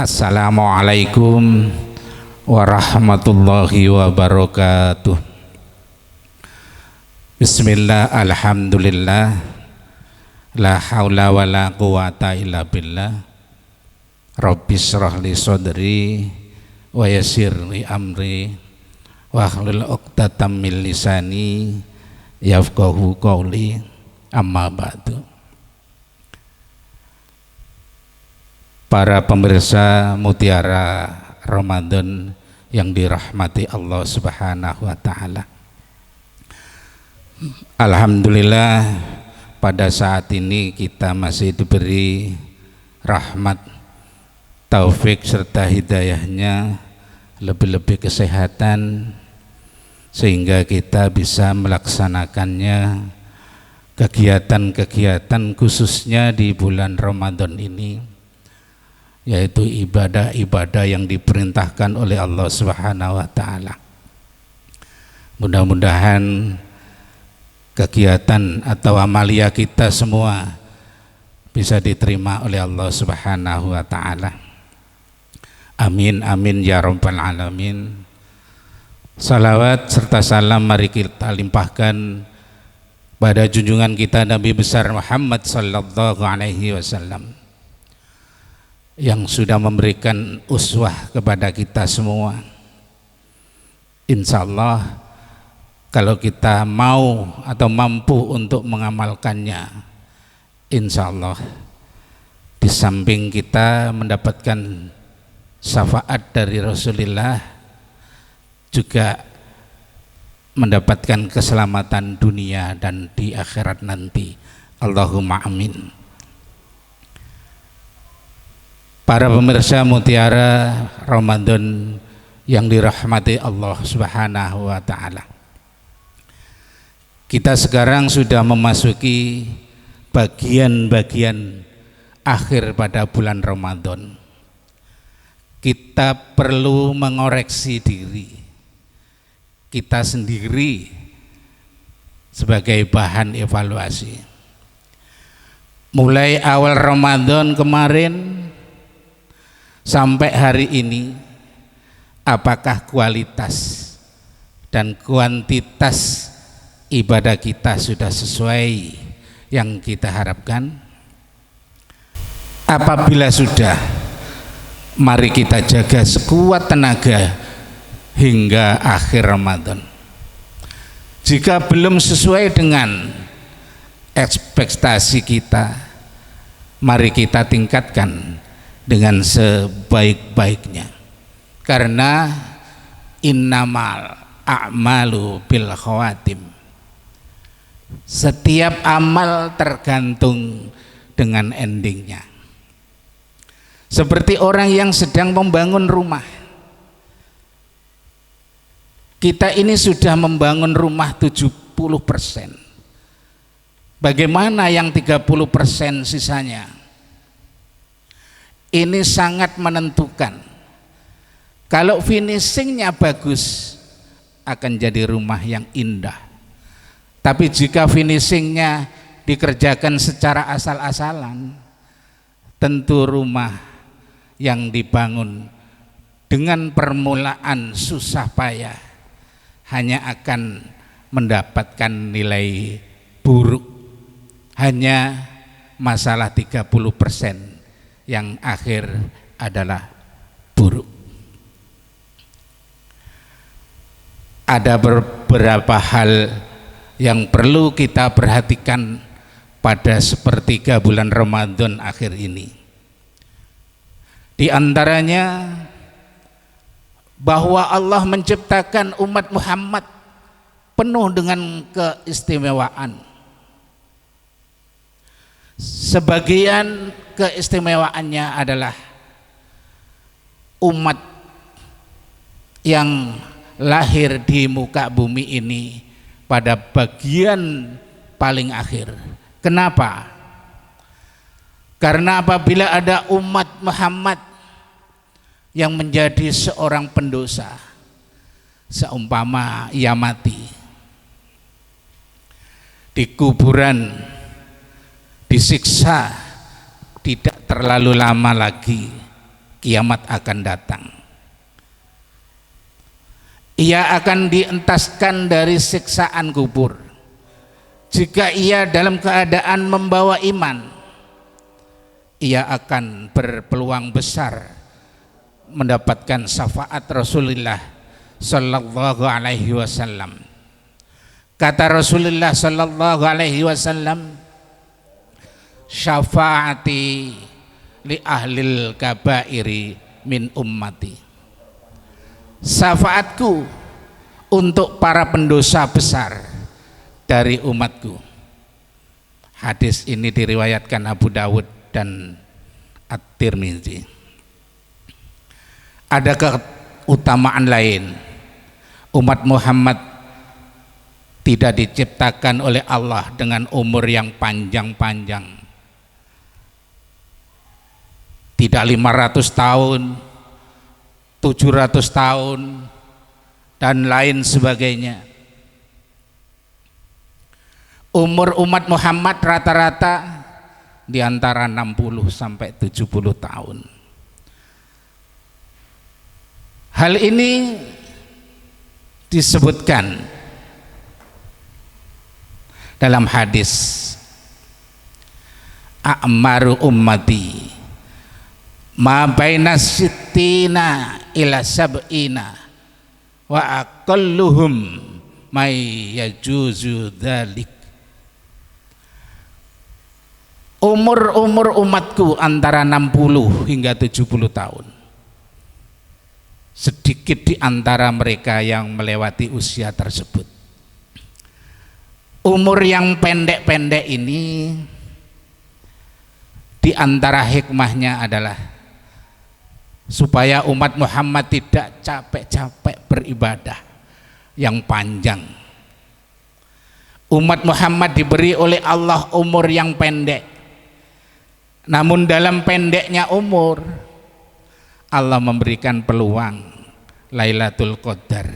Assalamualaikum warahmatullahi wabarakatuh. Bismillah, alhamdulillah, la haula wa la quwata illa billah. Rabbis shrah li sadri wa yassir li amri wahlul 'uqdatam min lisani yafqahu qawli, amma ba'du. Para pemirsa Mutiara Ramadan yang dirahmati Allah Subhanahu wa taala. Alhamdulillah, pada saat ini kita masih diberi rahmat, taufik serta hidayahnya, lebih-lebih kesehatan, sehingga kita bisa melaksanakannya kegiatan-kegiatan khususnya di bulan Ramadan ini, yaitu ibadah-ibadah yang diperintahkan oleh Allah Subhanahu wa taala. Mudah-mudahan kegiatan atau amalia kita semua bisa diterima oleh Allah Subhanahu wa taala. Amin amin ya rabbal alamin. Salawat serta salam mari kita limpahkan pada junjungan kita Nabi besar Muhammad sallallahu alaihi wasallam, yang sudah memberikan uswah kepada kita semua. Insya Allah, kalau kita mau atau mampu untuk mengamalkannya, insya Allah di samping kita mendapatkan syafaat dari Rasulullah, juga mendapatkan keselamatan dunia dan di akhirat nanti. Allahumma amin. Para pemirsa Mutiara Ramadan yang dirahmati Allah Subhanahu wa taala. Kita sekarang sudah memasuki bagian-bagian akhir pada bulan Ramadan. Kita perlu mengoreksi diri kita sendiri sebagai bahan evaluasi. Mulai awal Ramadan kemarin sampai hari ini, apakah kualitas dan kuantitas ibadah kita sudah sesuai yang kita harapkan? Apabila sudah, mari kita jaga sekuat tenaga hingga akhir Ramadan. Jika belum sesuai dengan ekspektasi kita, mari kita tingkatkan dengan sebaik-baiknya, karena innamal a'malu bil khawatim. Setiap amal tergantung dengan endingnya. Seperti orang yang sedang membangun rumah. Kita ini sudah membangun rumah 70%. Bagaimana yang 30% sisanya? Ini sangat menentukan. Kalau finishingnya bagus, akan jadi rumah yang indah. Tapi jika finishingnya dikerjakan secara asal-asalan, tentu rumah yang dibangun dengan permulaan susah payah hanya akan mendapatkan nilai buruk. Hanya masalah 30% yang akhir adalah buruk. Ada beberapa hal yang perlu kita perhatikan pada sepertiga bulan Ramadan akhir ini. Di antaranya bahwa Allah menciptakan umat Muhammad penuh dengan keistimewaan. Sebagian keistimewaannya adalah umat yang lahir di muka bumi ini pada bagian paling akhir. Kenapa? Karena apabila ada umat Muhammad yang menjadi seorang pendosa, seumpama ia mati di kuburan, disiksa tidak terlalu lama lagi kiamat akan datang. Ia akan dientaskan dari siksaan kubur. Jika ia dalam keadaan membawa iman, ia akan berpeluang besar mendapatkan syafaat Rasulullah sallallahu alaihi wasallam. Kata Rasulullah sallallahu alaihi wasallam, syafaati li ahlil kabairi min ummati. Syafaatku untuk para pendosa besar dari umatku. Hadis ini diriwayatkan Abu Dawud dan At-Tirmidzi. Ada keutamaan lain. Umat Muhammad tidak diciptakan oleh Allah dengan umur yang panjang-panjang. Tidak 500 tahun, 700 tahun dan lain sebagainya. Umur umat Muhammad rata-rata di antara 60 sampai 70 tahun. Hal ini disebutkan dalam hadis a'maru ummati ma baina sittina ila sab'ina wa aqalluhum may yajuzu dzalik. Umur umatku antara 60 hingga 70 tahun. Sedikit di antara mereka yang melewati usia tersebut. Umur yang pendek-pendek ini di antara hikmahnya adalah supaya umat Muhammad tidak capek-capek beribadah yang panjang. Umat Muhammad diberi oleh Allah umur yang pendek. Namun dalam pendeknya umur, Allah memberikan peluang Lailatul Qadar.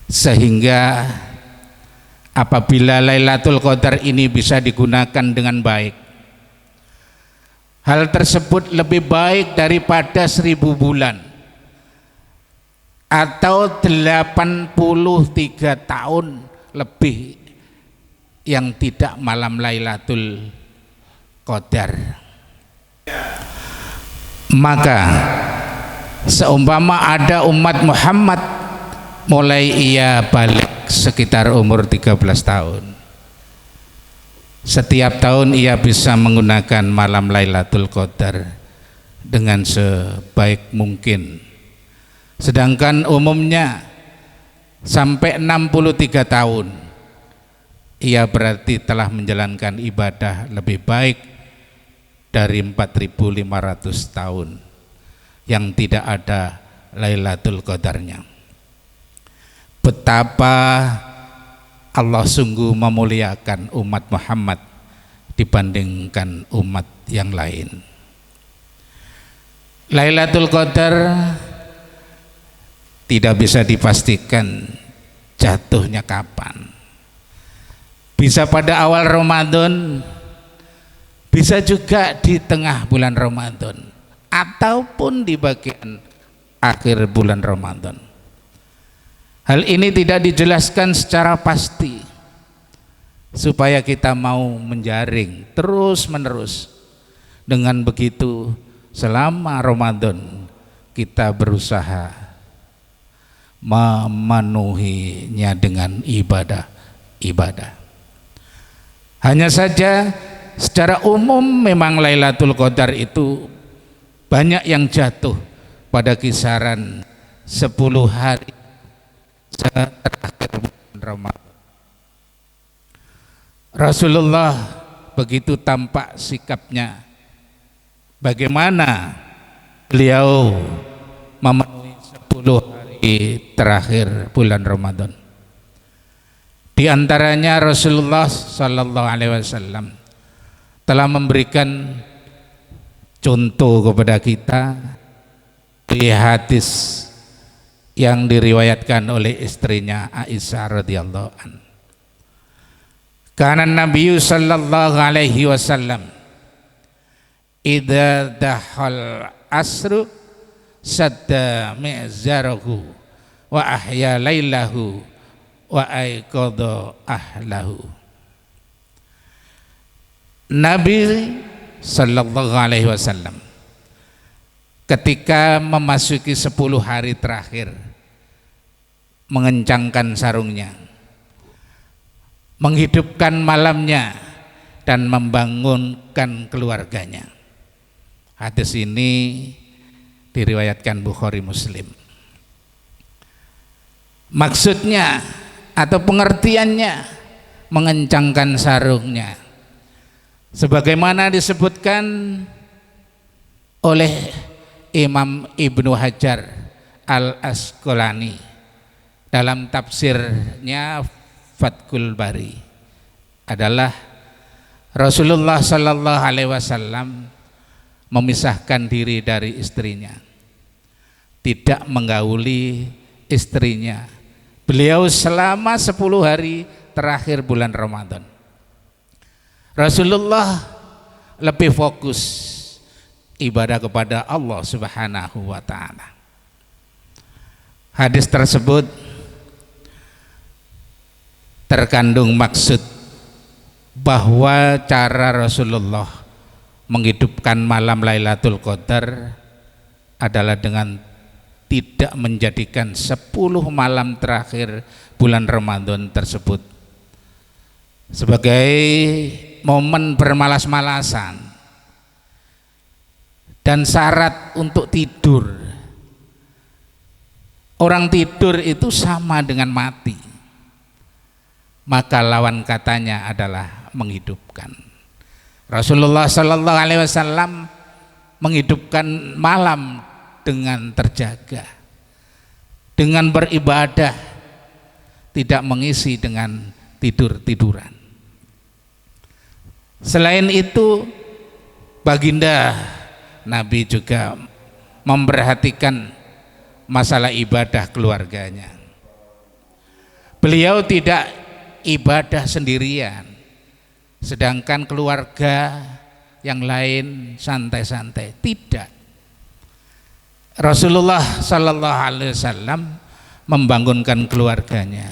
Sehingga apabila Lailatul Qadar ini bisa digunakan dengan baik, hal tersebut lebih baik daripada 1000 bulan atau 83 tahun lebih yang tidak malam Lailatul Qadar. Maka seumpama ada umat Muhammad mulai ia balik sekitar umur 13 tahun, setiap tahun ia bisa menggunakan malam Lailatul Qadar dengan sebaik mungkin. Sedangkan umumnya sampai 63 tahun ia berarti telah menjalankan ibadah lebih baik dari 4.500 tahun yang tidak ada Lailatul Qadarnya. Betapa Allah sungguh memuliakan umat Muhammad dibandingkan umat yang lain. Lailatul Qadar tidak bisa dipastikan jatuhnya kapan. Bisa pada awal Ramadan, bisa juga di tengah bulan Ramadan, ataupun di bagian akhir bulan Ramadan. Hal ini tidak dijelaskan secara pasti supaya kita mau menjaring terus menerus. Dengan begitu selama Ramadan kita berusaha memenuhinya dengan ibadah. Hanya saja secara umum memang Lailatul Qadar itu banyak yang jatuh pada kisaran 10 hari terakhir bulan Ramadan. Rasulullah begitu tampak sikapnya, bagaimana beliau memenuhi 10 hari terakhir bulan Ramadan. Di antaranya Rasulullah sallallahu alaihi wasallam telah memberikan contoh kepada kita di hadis yang diriwayatkan oleh istrinya Aisyah radhiyallahu an. Kana Nabi sallallahu alaihi wasallam idza dahal asru sadda mi'zarahu wa ahya lailahu wa aiqadha ahlahu. Nabi sallallahu alaihi wasallam ketika memasuki 10 hari terakhir mengencangkan sarungnya, menghidupkan malamnya dan membangunkan keluarganya. Hadis ini diriwayatkan Bukhari Muslim. Maksudnya atau pengertiannya mengencangkan sarungnya sebagaimana disebutkan oleh Imam Ibnu Hajar Al-Asqalani dalam tafsirnya Fathul Bari adalah Rasulullah Sallallahu Alaihi Wasallam memisahkan diri dari istrinya, tidak menggauli istrinya. Beliau selama 10 hari terakhir bulan Ramadan, Rasulullah lebih fokus ibadah kepada Allah Subhanahu wa Ta'ala. Hadis tersebut terkandung maksud bahwa cara Rasulullah menghidupkan malam Lailatul Qadar adalah dengan tidak menjadikan 10 malam terakhir bulan Ramadan tersebut sebagai momen bermalas-malasan dan syarat untuk tidur. Orang tidur itu sama dengan mati, maka lawan katanya adalah menghidupkan. Rasulullah Sallallahu Alaihi Wasallam menghidupkan malam dengan terjaga, dengan beribadah, tidak mengisi dengan tidur-tiduran. Selain itu, baginda Nabi juga memperhatikan masalah ibadah keluarganya. Beliau tidak ibadah sendirian, sedangkan keluarga yang lain santai-santai. Tidak. Rasulullah Sallallahu Alaihi Wasallam membangunkan keluarganya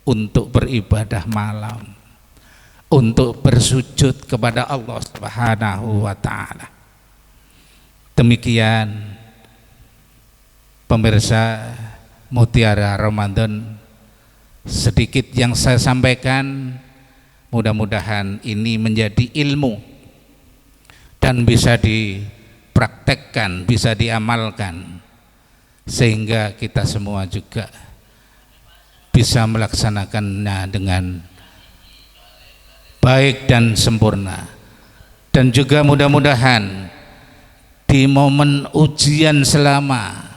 untuk beribadah malam, untuk bersujud kepada Allah Subhanahu wa Ta'ala. Demikian pemirsa Mutiara Ramadan, sedikit yang saya sampaikan, mudah-mudahan ini menjadi ilmu dan bisa dipraktekkan, bisa diamalkan, sehingga kita semua juga bisa melaksanakannya dengan baik dan sempurna. Dan juga mudah-mudahan di momen ujian selama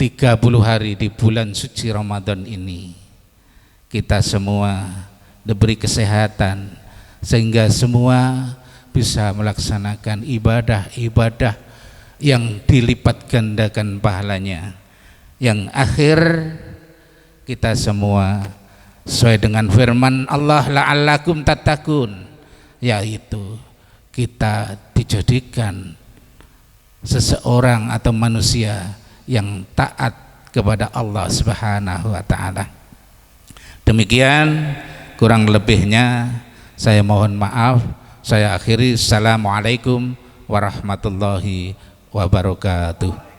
30 hari di bulan suci Ramadan ini, kita semua diberi kesehatan sehingga semua bisa melaksanakan ibadah-ibadah yang dilipat gandakan pahalanya, yang akhir kita semua sesuai dengan firman Allah, la'allakum tattaqun, yaitu kita dijadikan seseorang atau manusia yang taat kepada Allah Subhanahu wa Ta'ala. Demikian kurang lebihnya saya mohon maaf. Saya akhiri. Assalamualaikum warahmatullahi wabarakatuh.